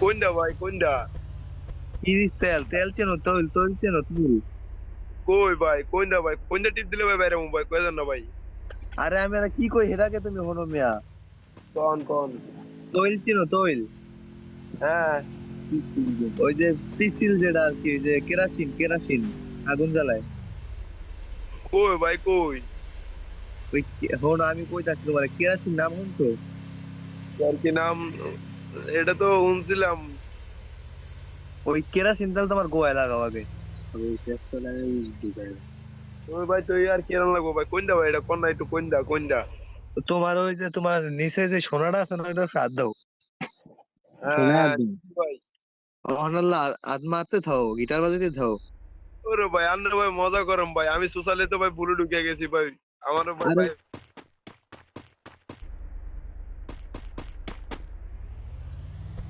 কোনটা ভাই কোনটা? ইরিশ তেল তেল চেনো, তৈল তৈল চেনো তুমি? কই ভাই কোনটা ভাই? কোনটা টিপ দিলে ভাই বাইরে ভাই কই জান না ভাই? আরে আমি আর কি কই হেটাকে তুমি হনো মিয়া। কোন কোন? তৈল চেনো তৈল? হ্যাঁ। ওই যে পিসিল যেটা আর কি, যে কেরাসিন কেরাসিন আগুন জ্বালায়। কই ভাই কই? ওই হন আমি কইতাছি তোমার, কেরাসিন নাম শুনছো? আর কি নাম? এটা তো শুনছিলাম। ওই কেরাসিন তেল তোমার গোয়ায় লাগাও আগে। ওই তেজটা লাগাই ঢুকায়। ওই ভাই তো আর কিরম লাগবো ভাই? কোনটা ভাই এটা? কোন না একটু কোনটা কোনটা? তোমার ওই যে তোমার নিচে যে সোনাটা আছে না, ওটা সাত দাও। হ্যাঁ সোনা হ্যাঁ একদম ভাই। অনাল্লা আদ মারতে থাও, গিটার বাজাতে থাও। ওরে ভাই আন্না ভাই মজা করম ভাই, আমি সোশ্যালে তো ভাই ভুলে ঢুকে গেছি ভাই। আমারও ভাই আরে ভাই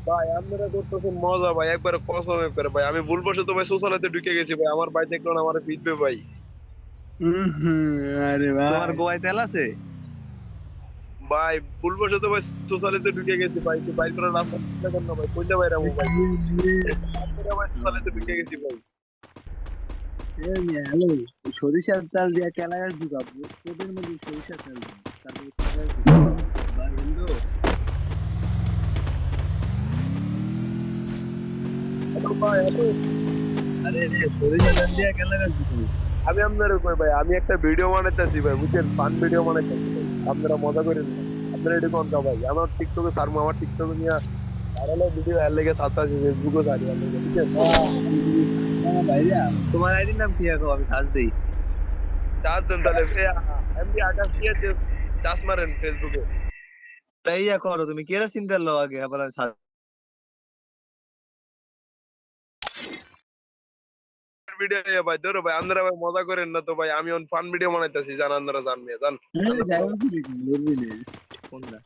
ভাই আপনারা করতেছেন মজা ভাই, একবারে কসম একবারে ভাই, আমি ভুলবশত ভাই সোশ্যালেতে ঢুকে গেছি ভাই, আমার ভাই দেখলো না আমার পিটবে ভাই। আরে তোমার ভাই গোয়ায় তেল আছে? ভাই ভুলবশত ভাই সোশ্যালেতে ঢুকে গেছি ভাই, একটু বাইর করার রাস্তা চিন্তা করেন না ভাই, কোনটা ভাই রামু ভাই? ভাই সোশ্যালেতে ঢুকে গেছি ভাই। হ্যালো, সরিষার তেল দিয়ে কেলাগাছ ঢুকাবো, তোদের মধ্যে সরিষার তেল দাও, তারপরে কেলাগাছ ঢুকাবো। ভাই হ্যালো। হ্যালো ভাই হ্যালো। আরে সরিষার তেল দিয়ে কেলাগাছ ঢুকাবো। আমি আপনার কই ভাই, আমি একটা ভিডিও বানাইতেছি ভাই, বুঝছেন, ফান ভিডিও বানাইতেছি ভাই, আপনারা মজা করেন না। আপনারা এটা কোন ভাই, আমার টিকটকে সারমু, আমার টিকটকে নিয়ে ভাইরাল ভিডিও এর লেগে সাথে ফেসবুকে সারি এর লেগে, বুঝছেন? ভাইয়া তোমার আইডির নাম কি, এখন আমি সার্চ দিই। চারজন তাহলে এমনি আকাশ দিয়ে চাষ মারেন ফেসবুকে। তাই ইয়া করো, তুমি কেরাসিন তেল লও আগে, আবার আমি search ভিডিও ভাই ধরো ভাই, আপনারা ভাই মজা করেন না তো ভাই, আমি ফান ভিডিও বানাইতেছি, জান আপনারা জান মিয়া জান। দিই। আপনারা যাই হোক, দেখি, বলবি নে, কোনটা?